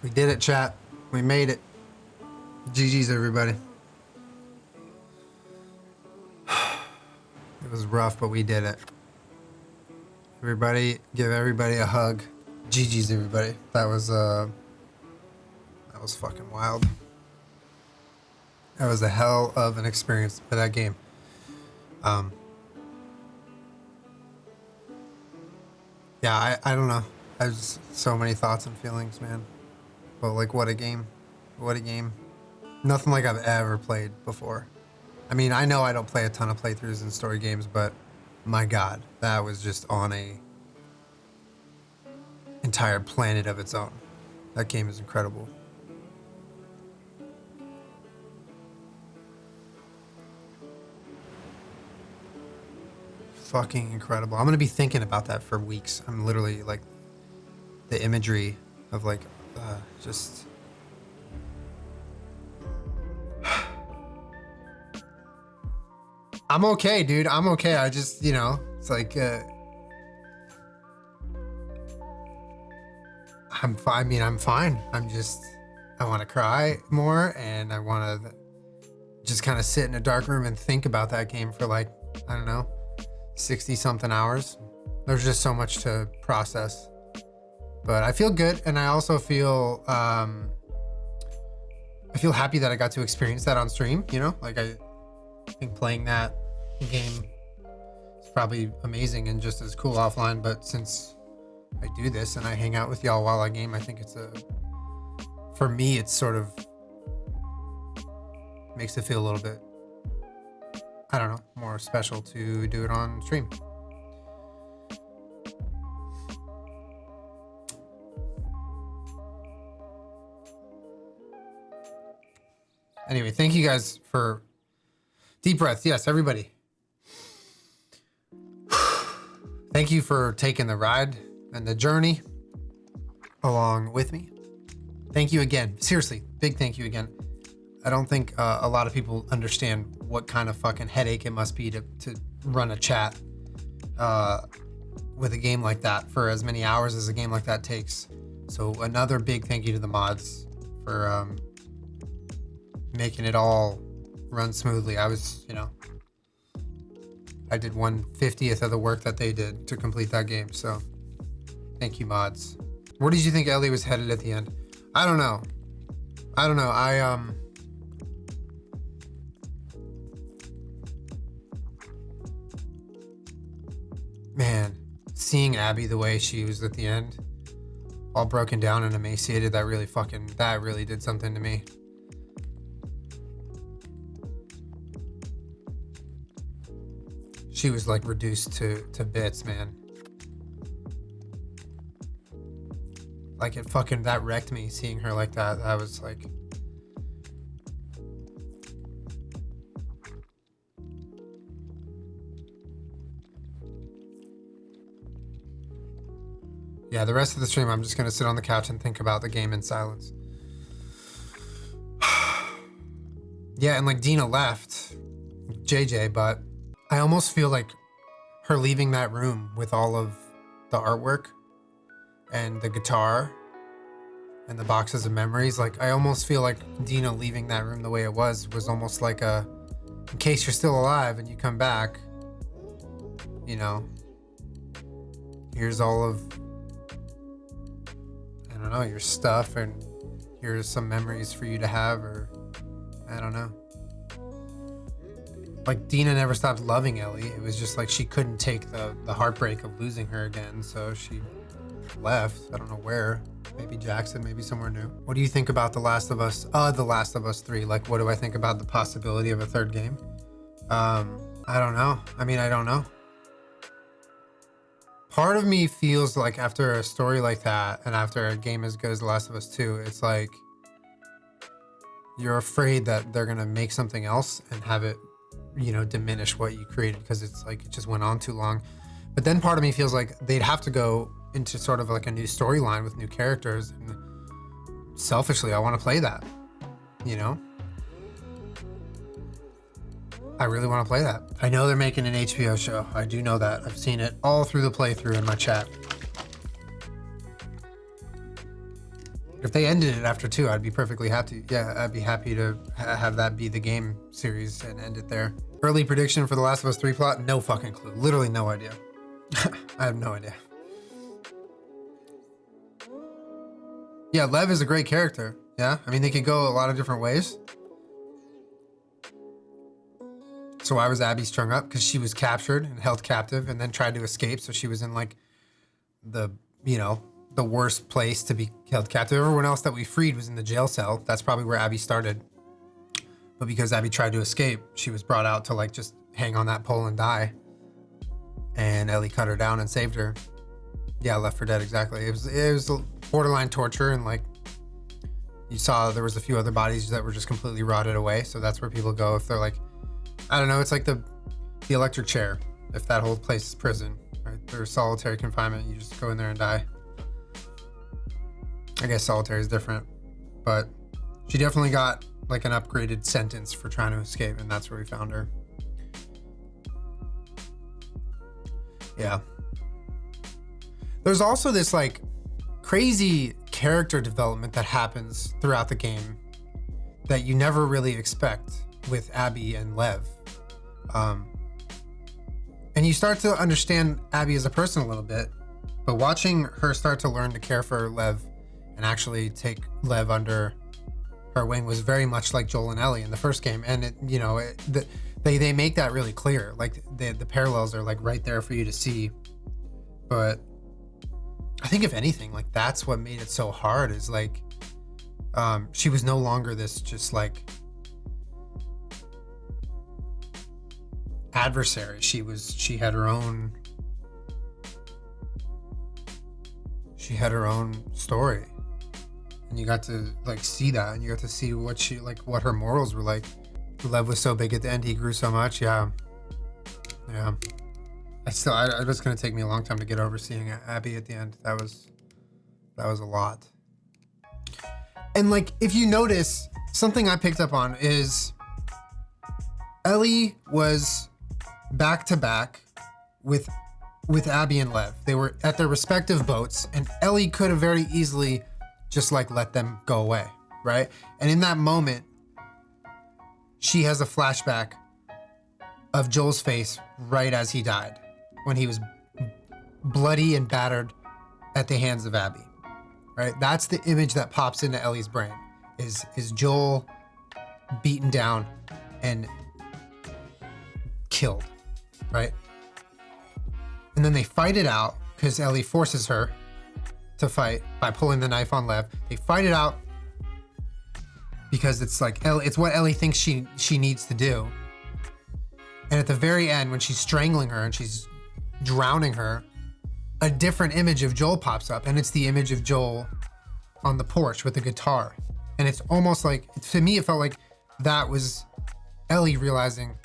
We did it, chat. We made it. GG's, everybody. It was rough, but we did it. Everybody, give everybody a hug. GG's, everybody. That was fucking wild. That was a hell of an experience for that game. Yeah, I don't know. I just so many thoughts and feelings, man. But like, what a game. What a game. Nothing like I've ever played before. I mean, I know I don't play a ton of playthroughs in story games, but my God, that was just on a entire planet of its own. That game is incredible. Fucking incredible. I'm gonna be thinking about that for weeks. I'm literally like, the imagery of like, just. I'm okay, dude. I'm okay. I just, you know, it's like, I'm fine. I mean, I'm fine. I'm just, I want to cry more, and I want to just kind of sit in a dark room and think about that game for like, I don't know, 60 something hours. There's just so much to process, but I feel good. And I also feel, I feel happy that I got to experience that on stream, you know, like I think playing that game is probably amazing and just as cool offline, but since I do this and I hang out with y'all while I game, I think it's for me, it's sort of makes it feel a little bit, I don't know, more special to do it on stream. Anyway, thank you guys for deep breaths. Yes, everybody. Thank you for taking the ride and the journey along with me. Thank you again. Seriously, big thank you again. I don't think a lot of people understand what kind of fucking headache it must be to run a chat with a game like that for as many hours as a game like that takes. So another big thank you to the mods for making it all run smoothly. I was, you know, I did 1/50th of the work that they did to complete that game. So thank you, mods. Where did you think Ellie was headed at the end? I don't know. Man, seeing Abby the way she was at the end, all broken down and emaciated, that really did something to me. She was like reduced to bits, man. Like that wrecked me, seeing her like that. I was like, yeah, the rest of the stream, I'm just gonna sit on the couch and think about the game in silence. Yeah, and like Dina left, JJ, but I almost feel like her leaving that room with all of the artwork and the guitar and the boxes of memories. Like, I almost feel like Dina leaving that room the way it was almost like in case you're still alive and you come back, you know, here's all of, I don't know, your stuff, and here's some memories for you to have, or I don't know. Like, Dina never stopped loving Ellie. It was just like she couldn't take the heartbreak of losing her again, so she left. I don't know where. Maybe Jackson, maybe somewhere new. What do you think about The Last of Us? The Last of Us 3. Like, what do I think about the possibility of a third game? I don't know. I mean, I don't know. Part of me feels like after a story like that, and after a game as good as The Last of Us 2, it's like you're afraid that they're gonna make something else and have it, you know, diminish what you created, because it's like it just went on too long. But then part of me feels like they'd have to go into sort of like a new storyline with new characters, and selfishly I want to play that, you know. I really want to play that. I know they're making an HBO show. I do know that. I've seen it all through the playthrough in my chat. If they ended it after 2, I'd be perfectly happy. Yeah, I'd be happy to have that be the game series and end it there. Early prediction for The Last of Us 3 plot? No fucking clue. Literally no idea. I have no idea. Yeah, Lev is a great character. Yeah, I mean, they could go a lot of different ways. So why was Abby strung up? Because she was captured and held captive and then tried to escape. So she was in like the, you know, the worst place to be held captive. Everyone else that we freed was in the jail cell. That's probably where Abby started. But because Abby tried to escape, she was brought out to like just hang on that pole and die. And Ellie cut her down and saved her. Yeah, Left 4 Dead, exactly. It was borderline torture, and like you saw there was a few other bodies that were just completely rotted away. So that's where people go if they're like, I don't know, it's like the electric chair. If that whole place is prison, right? There's solitary confinement, you just go in there and die. I guess solitary is different, but she definitely got like an upgraded sentence for trying to escape, and that's where we found her. Yeah. There's also this like crazy character development that happens throughout the game that you never really expect with Abby and Lev. And you start to understand Abby as a person a little bit, but watching her start to learn to care for Lev and actually take Lev under her wing was very much like Joel and Ellie in the first game. And it, you know, they make that really clear. Like the parallels are like right there for you to see. But I think if anything, like that's what made it so hard is like, she was no longer this just like adversary. She had her own story, and you got to like see that, and you got to see what her morals were like. Lev was so big at the end, he grew so much. Yeah. It was gonna take me a long time to get over seeing Abby at the end. That was a lot. And like, if you notice, something I picked up on is Ellie was back to back with Abby and Lev. They were at their respective boats, and Ellie could have very easily just like let them go away, right? And in that moment, she has a flashback of Joel's face right as he died, when he was bloody and battered at the hands of Abby, right? That's the image that pops into Ellie's brain, is Joel beaten down and killed, right? And then they fight it out because Ellie forces her to fight by pulling the knife on Lev. They fight it out because it's like it's what Ellie thinks she needs to do. And at the very end, when she's strangling her and she's drowning her, a different image of Joel pops up, and it's the image of Joel on the porch with the guitar. And it's almost like, to me, it felt like that was Ellie realizing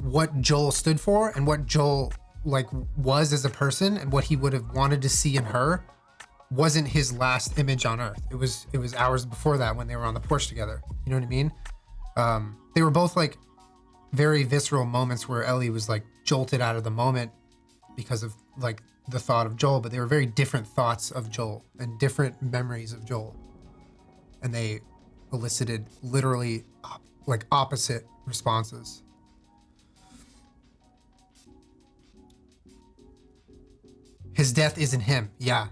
what Joel stood for and what Joel like was as a person, and what he would have wanted to see in her wasn't his last image on Earth. It was hours before that when they were on the porch together. You know what I mean? They were both like very visceral moments where Ellie was like jolted out of the moment because of like the thought of Joel, but they were very different thoughts of Joel and different memories of Joel. And they elicited literally like opposite responses. His death isn't him. Yeah,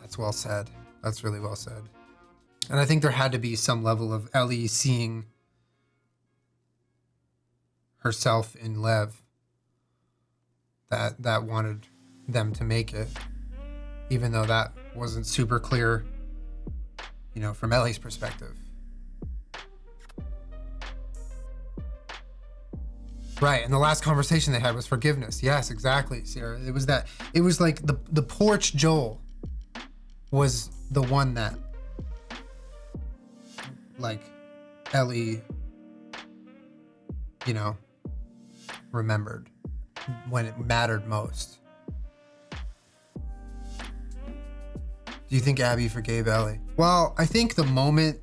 that's well said. That's really well said. And I think there had to be some level of Ellie seeing herself in Lev that wanted them to make it, even though that wasn't super clear, you know, from Ellie's perspective. Right, and the last conversation they had was forgiveness. Yes, exactly, Sierra. It was like the porch Joel was the one that like Ellie, you know, remembered when it mattered most. Do you think Abby forgave Ellie? Well, I think the moment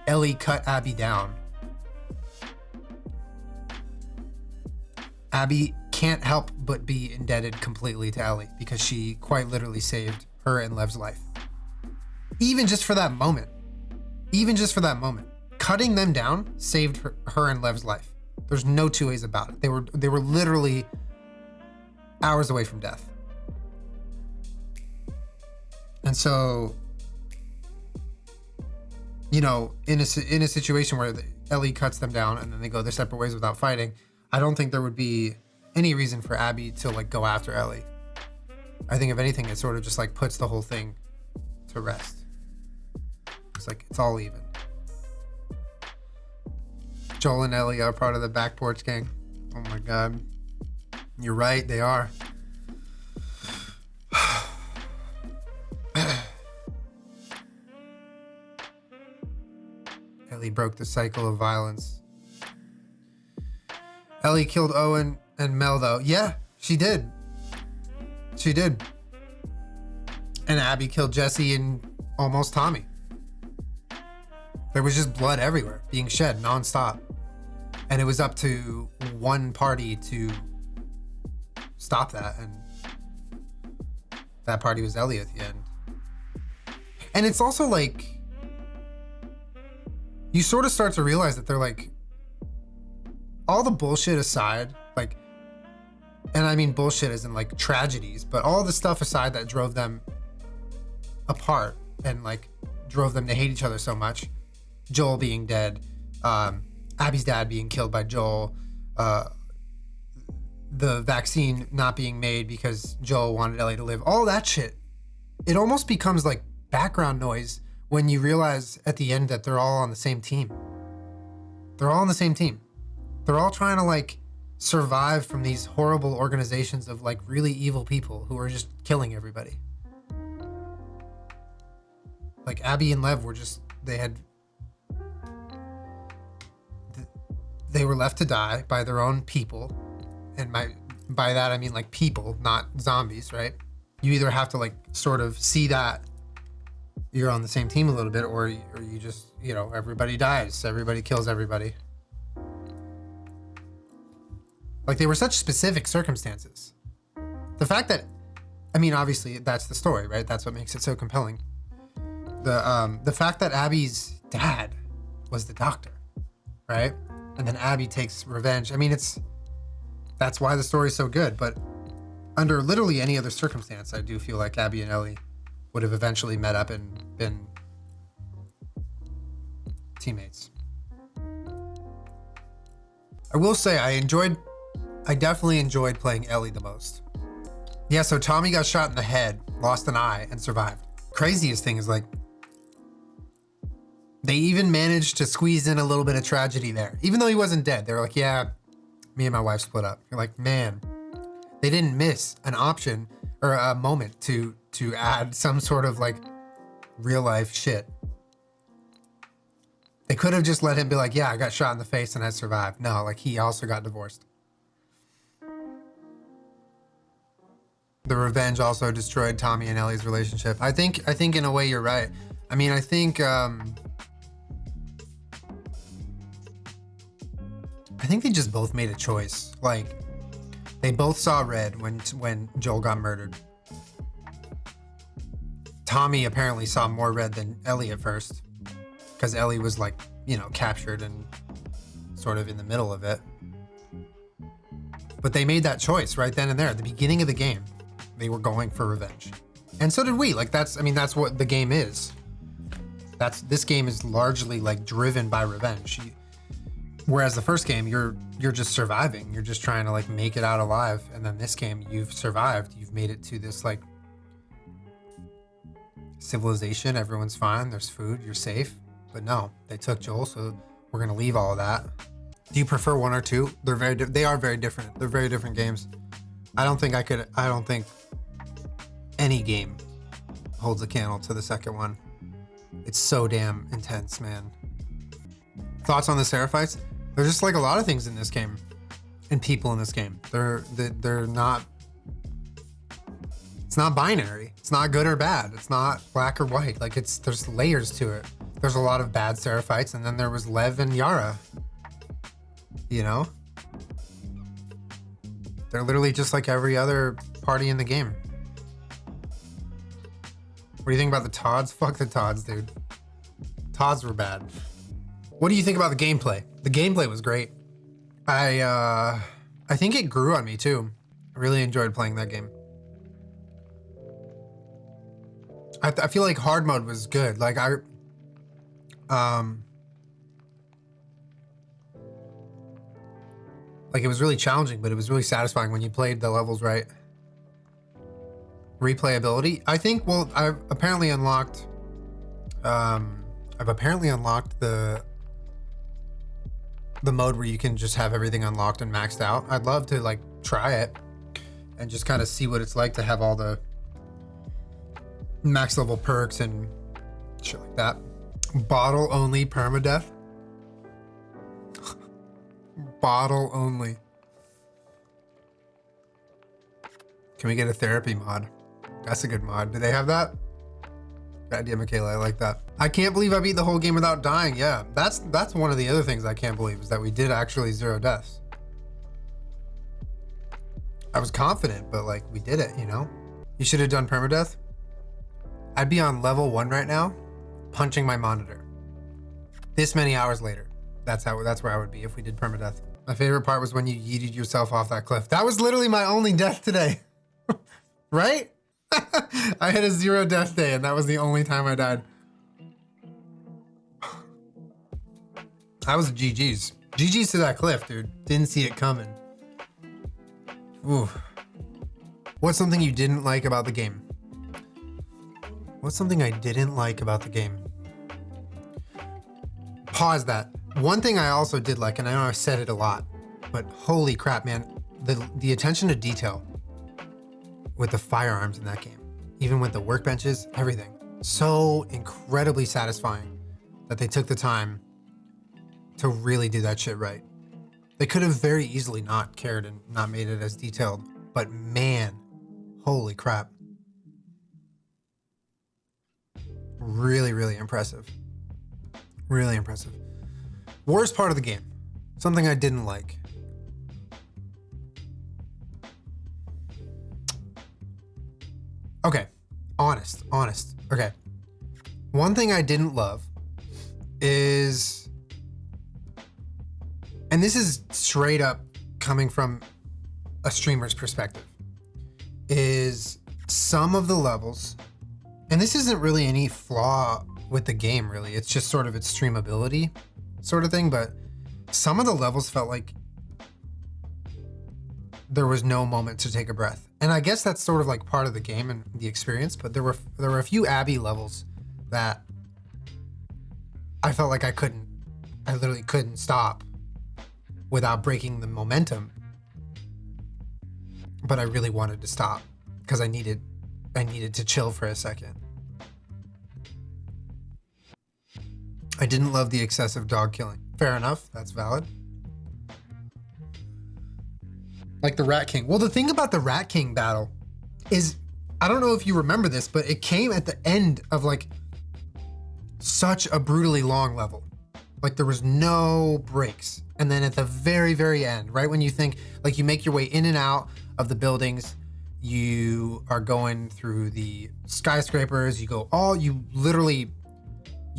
Ellie cut Abby down, Abby can't help but be indebted completely to Ellie because she quite literally saved her and Lev's life. Even just for that moment. Cutting them down saved her and Lev's life. There's no two ways about it. They were literally hours away from death. And so, you know, in a situation where Ellie cuts them down and then they go their separate ways without fighting, I don't think there would be any reason for Abby to like go after Ellie. I think if anything, it sort of just like puts the whole thing to rest. It's like, it's all even. Joel and Ellie are part of the back porch gang. Oh my God. You're right, they are. Ellie broke the cycle of violence. Ellie killed Owen and Mel though. Yeah, she did. She did. And Abby killed Jesse and almost Tommy. There was just blood everywhere being shed nonstop. And it was up to one party to stop that. And that party was Ellie at the end. And it's also like, you sort of start to realize that they're like, all the bullshit aside, like, and I mean bullshit as in like tragedies, but all the stuff aside that drove them apart and like drove them to hate each other so much. Joel being dead, Abby's dad being killed by Joel, the vaccine not being made because Joel wanted Ellie to live, all that shit. It almost becomes like background noise when you realize at the end that they're all on the same team. They're all on the same team. They're all trying to like survive from these horrible organizations of like really evil people who are just killing everybody. Like Abby and Lev were just, they were left to die by their own people. And by that, I mean like people, not zombies, right? You either have to like sort of see that you're on the same team a little bit, or you just, you know, everybody dies, everybody kills everybody. Like they were such specific circumstances. The fact that, I mean, obviously that's the story, right? That's what makes it so compelling. The fact that Abby's dad was the doctor, right? And then Abby takes revenge. I mean, that's why the story's so good. But under literally any other circumstance, I do feel like Abby and Ellie would have eventually met up and been teammates. I will say I definitely enjoyed playing Ellie the most. Yeah, so Tommy got shot in the head, lost an eye, and survived. Craziest thing is like, they even managed to squeeze in a little bit of tragedy there. Even though he wasn't dead, they were like, yeah, me and my wife split up. You're like, man, they didn't miss an option or a moment to add some sort of like real life shit. They could have just let him be like, yeah, I got shot in the face and I survived. No, like he also got divorced. The revenge also destroyed Tommy and Ellie's relationship. I think in a way you're right. I mean, I think they just both made a choice. Like they both saw red when Joel got murdered. Tommy apparently saw more red than Ellie at first, because Ellie was like, you know, captured and sort of in the middle of it. But they made that choice right then and there at the beginning of the game. They were going for revenge, and so did we. Like that's what the game is. This game is largely like driven by revenge. Whereas the first game, you're just surviving. You're just trying to like make it out alive. And then this game, you've survived. You've made it to this like civilization. Everyone's fine. There's food. You're safe. But no, they took Joel, so we're gonna leave all of that. Do you prefer one or two? They are very different. They're very different games. I don't think any game holds a candle to the second one. It's so damn intense, man. Thoughts on the Seraphites? There's just like a lot of things in this game, and people in this game. They're not. It's not binary. It's not good or bad. It's not black or white. Like there's layers to it. There's a lot of bad Seraphites, and then there was Lev and Yara. You know. They're literally just like every other party in the game. What do you think about the Todds? Fuck the Todds, dude. Todds were bad. What do you think about the gameplay? The gameplay was great. I think it grew on me too. I really enjoyed playing that game. I feel like hard mode was good. Like like it was really challenging, but it was really satisfying when you played the levels right. Replayability, I think. Well, I've apparently unlocked the mode where you can just have everything unlocked and maxed out. I'd love to like try it and just kind of see what it's like to have all the max level perks and shit like that. Bottle only permadeath. Bottle only. Can we get a therapy mod? That's a good mod. Do they have that? Good idea, Michaela. I like that. I can't believe I beat the whole game without dying. Yeah, that's one of the other things I can't believe is that we did actually 0 deaths. I was confident, but like we did it, you know? You should have done permadeath. I'd be on level 1 right now, punching my monitor. This many hours later. That's where I would be if we did permadeath. My favorite part was when you yeeted yourself off that cliff. That was literally my only death today. Right? I had a 0 death day and that was the only time I died. I was GG's. GG's to that cliff, dude. Didn't see it coming. Ooh. What's something you didn't like about the game? What's something I didn't like about the game? Pause that. One thing I also did like, and I know I've said it a lot, but holy crap, man, the attention to detail with the firearms in that game, even with the workbenches, everything. So incredibly satisfying that they took the time to really do that shit right. They could have very easily not cared and not made it as detailed, but man, holy crap. Really, really impressive. Really impressive. Worst part of the game. Something I didn't like. Okay. Honest. Okay. One thing I didn't love is, and this is straight up coming from a streamer's perspective, is some of the levels, and this isn't really any flaw with the game really, it's just sort of its streamability sort of thing, but some of the levels felt like there was no moment to take a breath. And I guess that's sort of like part of the game and the experience, but there were a few Abbey levels that I felt like I literally couldn't stop without breaking the momentum. But I really wanted to stop because I needed to chill for a second. I didn't love the excessive dog killing. Fair enough, that's valid. Like the Rat King. Well, the thing about the Rat King battle is, I don't know if you remember this, but it came at the end of like such a brutally long level. Like there was no breaks. And then at the very, very end, right when you think, like you make your way in and out of the buildings, you are going through the skyscrapers, you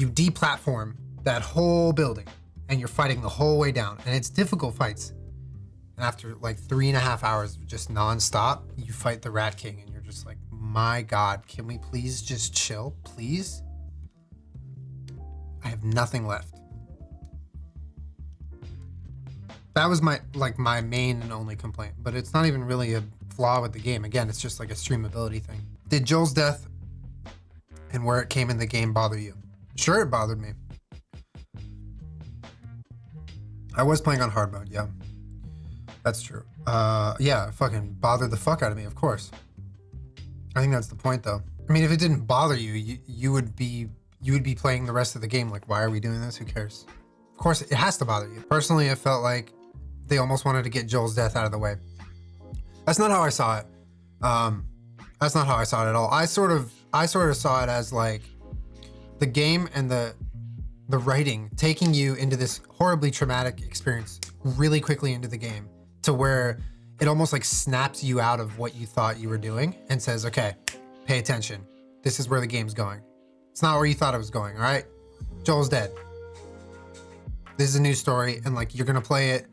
deplatform that whole building and you're fighting the whole way down. And it's difficult fights. And after like 3.5 hours of just nonstop, you fight the Rat King and you're just like, my God, can we please just chill, please? I have nothing left. That was my main and only complaint, but it's not even really a flaw with the game. Again, it's just like a streamability thing. Did Joel's death and where it came in the game bother you? Sure, it bothered me. I was playing on hard mode, yeah. That's true. Yeah, it fucking bothered the fuck out of me, of course. I think that's the point though. I mean, if it didn't bother you, you would be playing the rest of the game like, why are we doing this? Who cares? Of course, it has to bother you. Personally, it felt like they almost wanted to get Joel's death out of the way. That's not how I saw it. That's not how I saw it at all. I sort of saw it as like the game and the writing taking you into this horribly traumatic experience really quickly into the game to where it almost like snaps you out of what you thought you were doing and says, okay, pay attention. This is where the game's going. It's not where you thought it was going, all right? Joel's dead. This is a new story, and like, you're gonna play it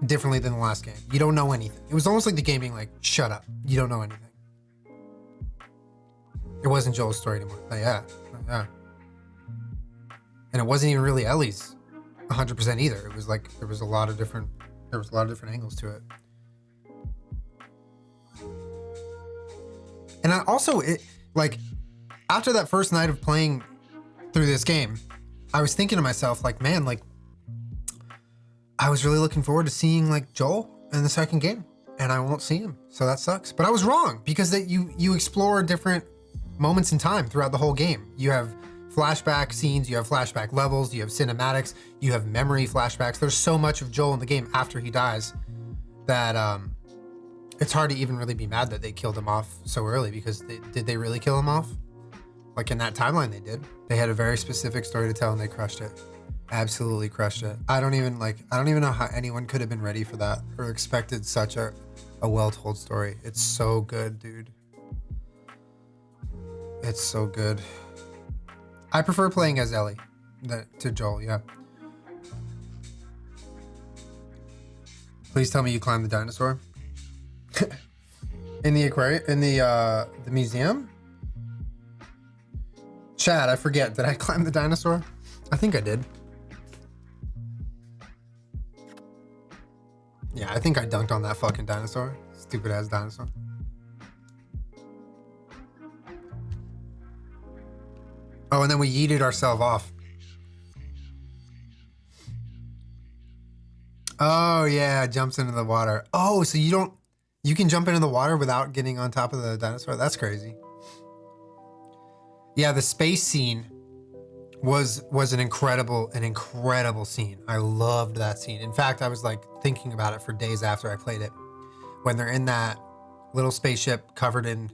differently than the last game. You don't know anything. It was almost like the game being like, shut up. You don't know anything. It wasn't Joel's story anymore. But yeah. And it wasn't even really Ellie's 100% either. It was like, there was a lot of different angles to it. And I also, like, after that first night of playing through this game, I was thinking to myself, like, man, like, I was really looking forward to seeing like Joel in the second game, and I won't see him, so that sucks. But I was wrong, because that you explore different moments in time throughout the whole game. You have flashback scenes, you have flashback levels, you have cinematics, you have memory flashbacks. There's so much of Joel in the game after he dies that it's hard to even really be mad that they killed him off so early, because did they really kill him off? Like, in that timeline they did. They had a very specific story to tell, and they crushed it. Absolutely crushed it. I don't even know how anyone could have been ready for that or expected such a well-told story. It's so good, dude. It's so good. I prefer playing as Ellie to Joel, yeah. Please tell me you climbed the dinosaur. In the aquarium, in the museum? Chad, I forget, did I climb the dinosaur? I think I did. Yeah, I think I dunked on that fucking dinosaur. Stupid ass dinosaur. Oh, and then we yeeted ourselves off. Oh yeah, jumps into the water. Oh, so you can jump into the water without getting on top of the dinosaur? That's crazy. Yeah, the space scene was an incredible scene. I loved that scene. In fact, I was like thinking about it for days after I played it. When they're in that little spaceship covered in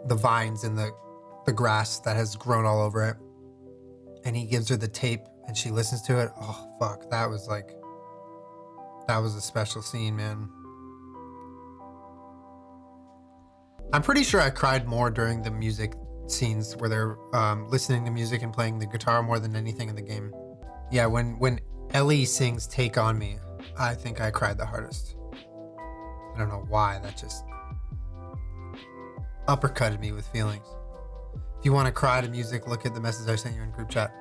the vines and the grass that has grown all over it, and he gives her the tape and she listens to it. Oh fuck, that was a special scene, man. I'm pretty sure I cried more during the music scenes where they're listening to music and playing the guitar more than anything in the game. Yeah, when Ellie sings Take On Me, I think I cried the hardest. I don't know why, that just uppercutted me with feelings. If you want to cry to music, look at the message I sent you in group chat.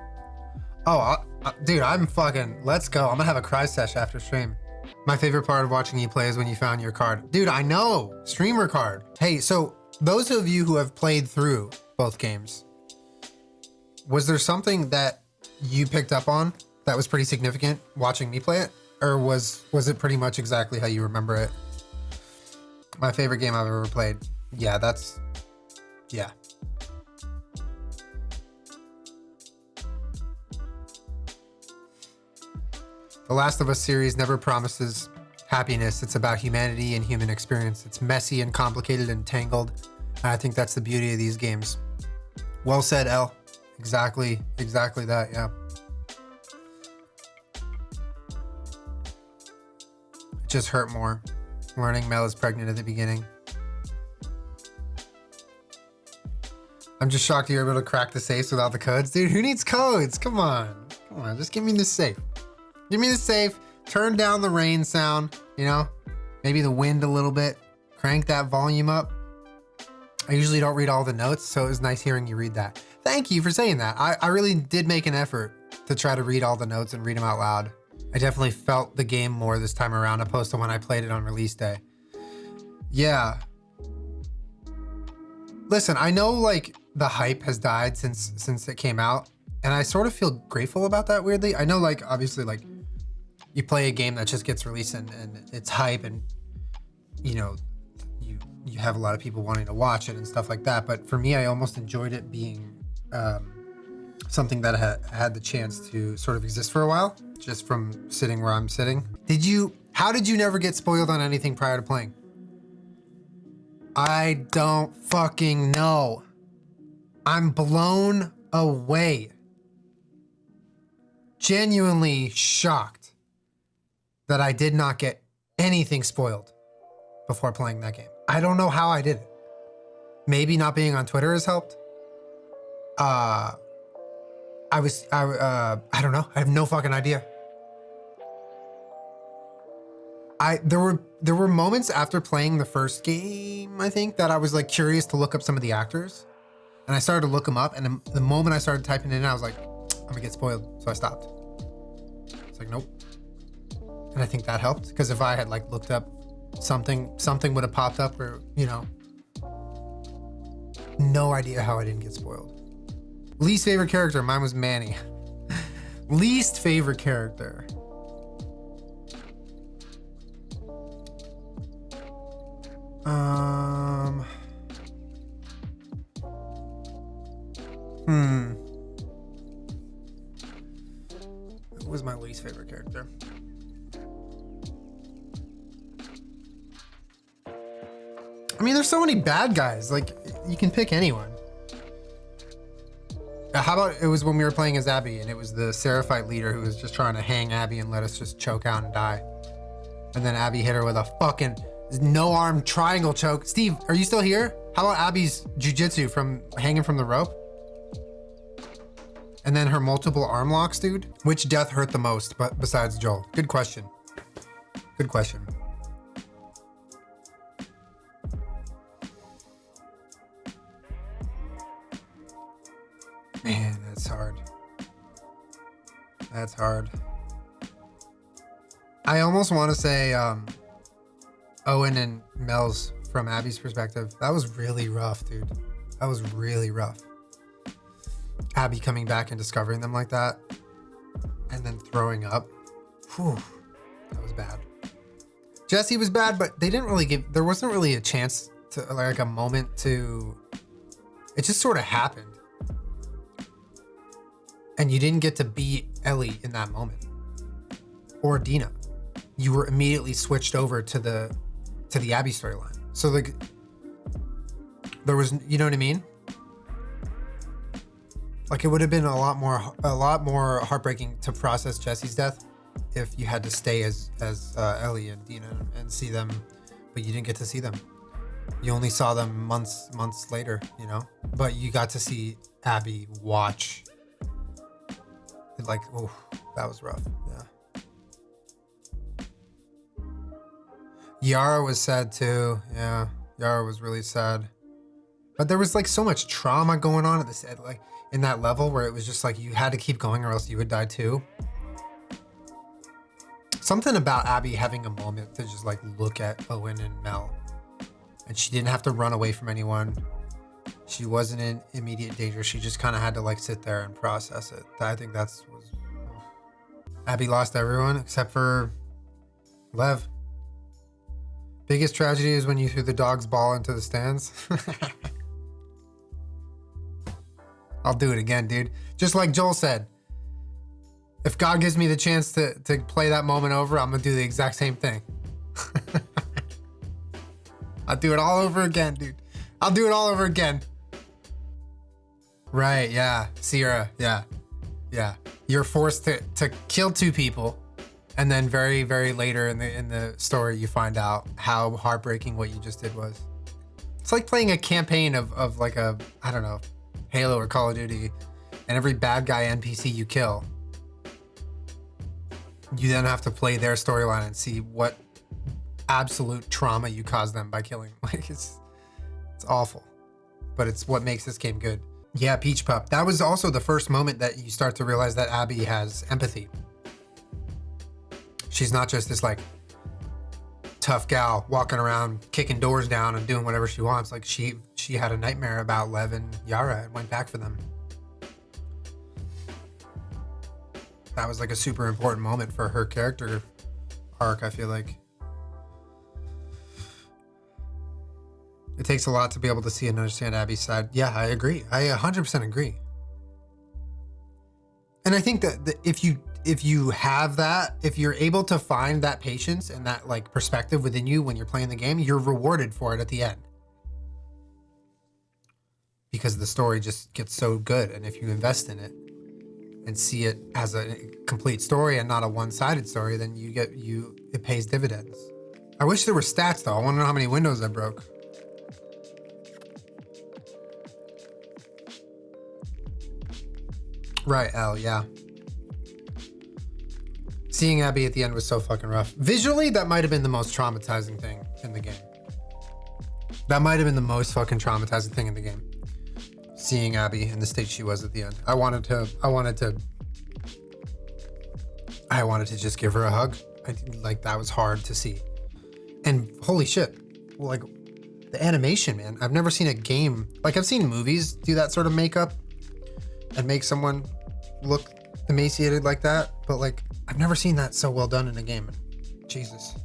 Oh, dude, I'm fucking, let's go. I'm gonna have a cry sesh after stream. My favorite part of watching you play is when you found your card. Dude, I know, streamer card. Hey, so those of you who have played through both games, was there something that you picked up on that was pretty significant watching me play it? Or was it pretty much exactly how you remember it? My favorite game I've ever played. Yeah, yeah. The Last of Us series never promises happiness. It's about humanity and human experience. It's messy and complicated and tangled. And I think that's the beauty of these games. Well said, El. Exactly that, yeah. It just hurt more. Learning Mel is pregnant at the beginning. I'm just shocked you're able to crack the safes without the codes. Dude, who needs codes? Come on, just give me the safe. Give me the safe, turn down the rain sound, you know, maybe the wind a little bit, crank that volume up. I usually don't read all the notes, so it was nice hearing you read that. Thank you for saying that. I really did make an effort to try to read all the notes and read them out loud. I definitely felt the game more this time around opposed to when I played it on release day. Yeah. Listen, I know like the hype has died since it came out, and I sort of feel grateful about that weirdly. I know like obviously like you play a game that just gets released and it's hype, and you know you have a lot of people wanting to watch it and stuff like that. But for me, I almost enjoyed it being something that had the chance to sort of exist for a while, just from sitting where I'm sitting. How did you never get spoiled on anything prior to playing? I don't fucking know. I'm blown away. Genuinely shocked that I did not get anything spoiled before playing that game. I don't know how I did it. Maybe not being on Twitter has helped. I don't know. I have no fucking idea. There were moments after playing the first game, I think, that I was like curious to look up some of the actors, and I started to look them up. And the moment I started typing in, I was like, I'm gonna get spoiled, so I stopped. It's like, nope. And I think that helped, because if I had like looked up something would have popped up, or no idea how I didn't get spoiled. Least favorite character, mine was Manny. Least favorite character. Who was my least favorite character? I mean, there's so many bad guys. Like, you can pick anyone. How about it was when we were playing as Abby, and it was the Seraphite leader who was just trying to hang Abby and let us just choke out and die. And then Abby hit her with a fucking no-arm triangle choke. Steve, are you still here? How about Abby's jujitsu from hanging from the rope? And then her multiple arm locks, dude. Which death hurt the most, but besides Joel? Good question. Good question. Man, that's hard. That's hard. I almost want to say Owen and Mel's from Abby's perspective. That was really rough, dude. That was really rough. Abby coming back and discovering them like that, and then throwing up. Whew, that was bad. Jesse was bad, but they didn't really there wasn't really a chance to, like, a moment to, it just sort of happened. And you didn't get to beat Ellie in that moment. Or Dina. You were immediately switched over to the Abby storyline. So like, there was, you know what I mean? Like, it would have been a lot more heartbreaking to process Jesse's death if you had to stay as Ellie and Dina and see them, but you didn't get to see them. You only saw them months later, But you got to see Abby watch. Like, oh, that was rough. Yeah. Yara was sad too. Yeah, Yara was really sad. But there was like so much trauma going on at this, like in that level, where it was just like you had to keep going or else you would die too. Something about Abby having a moment to just like look at Owen and Mel, and she didn't have to run away from anyone. She wasn't in immediate danger. She just kind of had to like sit there and process it. I think was Abby lost everyone except for Lev. Biggest tragedy is when you threw the dog's ball into the stands. I'll do it again, dude. Just like Joel said, if God gives me the chance to play that moment over, I'm gonna do the exact same thing. I'll do it all over again, dude. I'll do it all over again. Right, yeah. Sierra, yeah. You're forced to kill two people, and then very, very later in the story, you find out how heartbreaking what you just did was. It's like playing a campaign of like a, I don't know, Halo or Call of Duty, and every bad guy NPC you kill, you then have to play their storyline and see what absolute trauma you caused them by killing. Like, it's awful, but it's what makes this game good. Yeah, Peach Pup. That was also the first moment that you start to realize that Abby has empathy. She's not just this like tough gal walking around kicking doors down and doing whatever she wants. Like, she had a nightmare about Lev and Yara and went back for them. That was like a super important moment for her character arc, I feel like. It takes a lot to be able to see and understand Abby's side. Yeah, I agree. I 100% agree. And I think that if you have that, if you're able to find that patience and that like perspective within you when you're playing the game, you're rewarded for it at the end. Because the story just gets so good. And if you invest in it and see it as a complete story and not a one-sided story, then it pays dividends. I wish there were stats though. I want to know how many windows I broke. Right, L, yeah. Seeing Abby at the end was so fucking rough. Visually, that might have been the most traumatizing thing in the game. That might have been the most fucking traumatizing thing in the game. Seeing Abby in the state she was at the end. I wanted to just give her a hug. Like, that was hard to see. And holy shit, like, the animation, man. I've never seen a game, like, I've seen movies do that sort of makeup and make someone look emaciated like that, but like, I've never seen that so well done in a game. Jesus.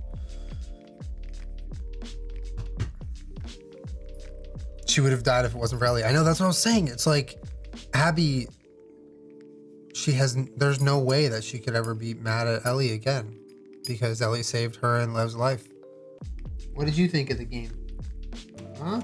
She would have died if it wasn't for Ellie. I know, that's what I was saying. It's like, Abby, there's no way that she could ever be mad at Ellie again because Ellie saved her and Lev's life. What did you think of the game? Huh?